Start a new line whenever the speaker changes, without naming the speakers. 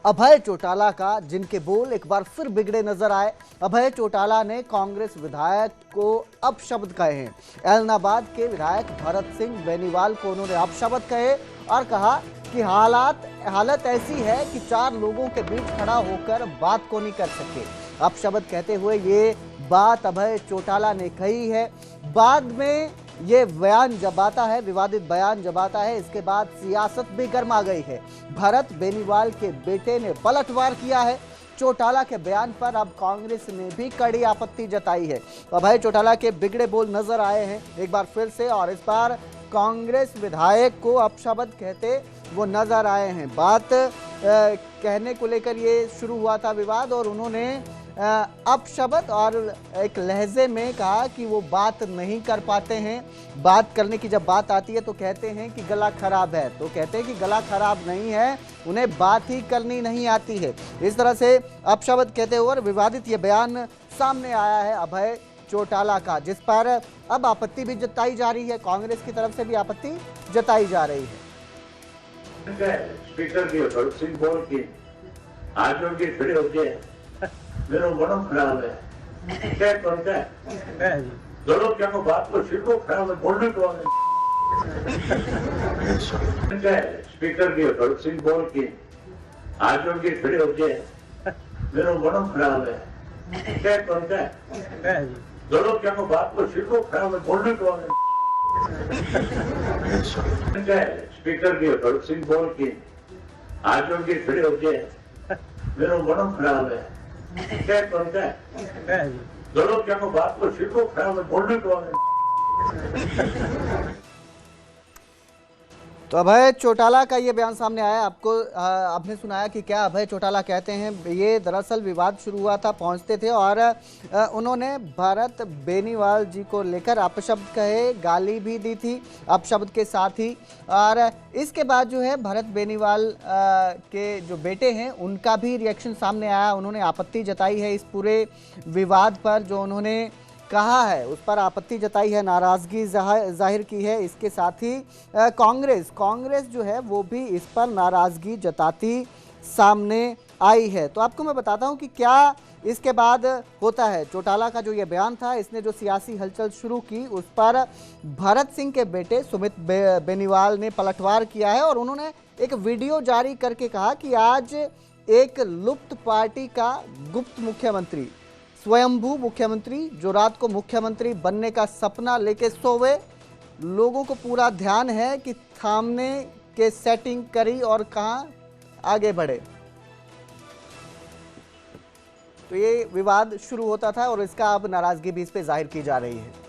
अभय चौटाला का, जिनके बोल एक बार फिर बिगड़े नजर आए। अभय चौटाला ने कांग्रेस विधायक को अपशब्द कहे हैं। एलनाबाद के विधायक भरत सिंह बेनीवाल को उन्होंने अपशब्द कहे और कहा कि हालत ऐसी है कि 4 लोगों के बीच खड़ा होकर बात को नहीं कर सके। अपशब्द कहते हुए ये बात अभय चौटाला ने कही है। बाद में ये बयान जब आता है, विवादित बयान जब आता है, इसके बाद सियासत भी गर्मा गई है। भरत बेनीवाल के बेटे ने पलटवार किया है। चौटाला के बयान पर अब कांग्रेस ने भी कड़ी आपत्ति जताई है। अभय चौटाला के बिगड़े बोल नजर आए हैं एक बार फिर से, और इस बार कांग्रेस विधायक को अपशब्द कहते वो नजर आए हैं। बात कहने को लेकर ये शुरू हुआ था विवाद, और उन्होंने अपशब्द और एक लहजे में कहा कि वो बात नहीं कर पाते हैं। बात करने की जब बात आती है तो कहते हैं कि गला खराब है, तो कहते हैं कि गला खराब नहीं है, उन्हें बात ही करनी नहीं आती है। इस तरह से अपशब्द कहते हुए और विवादित ये बयान सामने आया है अभय चौटाला का, जिस पर अब आपत्ति भी जताई जा रही है। कांग्रेस की तरफ से भी आपत्ति जताई जा रही है।
स्पीकर की भरत सिंह बोल की आज उनके खड़े होते मेरा मन खराब है। क्या करता है दोनों क्या को बात को सिर को खराब है, बोलने को स्पीकर की भरत सिंह बोल की आज उनके खड़े होते मेरा मन खराब है। क्या करता है दोनों क्या को बात को सिर को खराब है, बोलने को स्पीकर की भरत सिंह बोल की आज उनके खड़े होते मेरा मन खराब है। क्या करता है दोनों क्या को बात को सिर को खराब है, बोलने को
तो अभय चौटाला का ये बयान सामने आया। आपको आपने सुनाया कि क्या अभय चौटाला कहते हैं। ये दरअसल विवाद शुरू हुआ था, पहुंचते थे और उन्होंने भरत बेनीवाल जी को लेकर अपशब्द कहे, गाली भी दी थी अपशब्द के साथ ही। और इसके बाद जो है भरत बेनीवाल के जो बेटे हैं उनका भी रिएक्शन सामने आया। उन्होंने आपत्ति जताई है इस पूरे विवाद पर, जो उन्होंने कहा है उस पर आपत्ति जताई है, नाराजगी जाहिर की है। इसके साथ ही कांग्रेस जो है वो भी इस पर नाराजगी जताती सामने आई है। तो आपको मैं बताता हूं कि क्या इसके बाद होता है। चौटाला का जो ये बयान था, इसने जो सियासी हलचल शुरू की उस पर भरत सिंह के बेटे सुमित बेनीवाल ने पलटवार किया है, और उन्होंने एक वीडियो जारी करके कहा कि आज एक लुप्त पार्टी का गुप्त मुख्यमंत्री, स्वयंभू मुख्यमंत्री, जो रात को मुख्यमंत्री बनने का सपना लेके सोए, लोगों को पूरा ध्यान है कि थामने के सेटिंग करी और कहां आगे बढ़े। तो ये विवाद शुरू होता था और इसका अब नाराजगी भी इस पे जाहिर की जा रही है।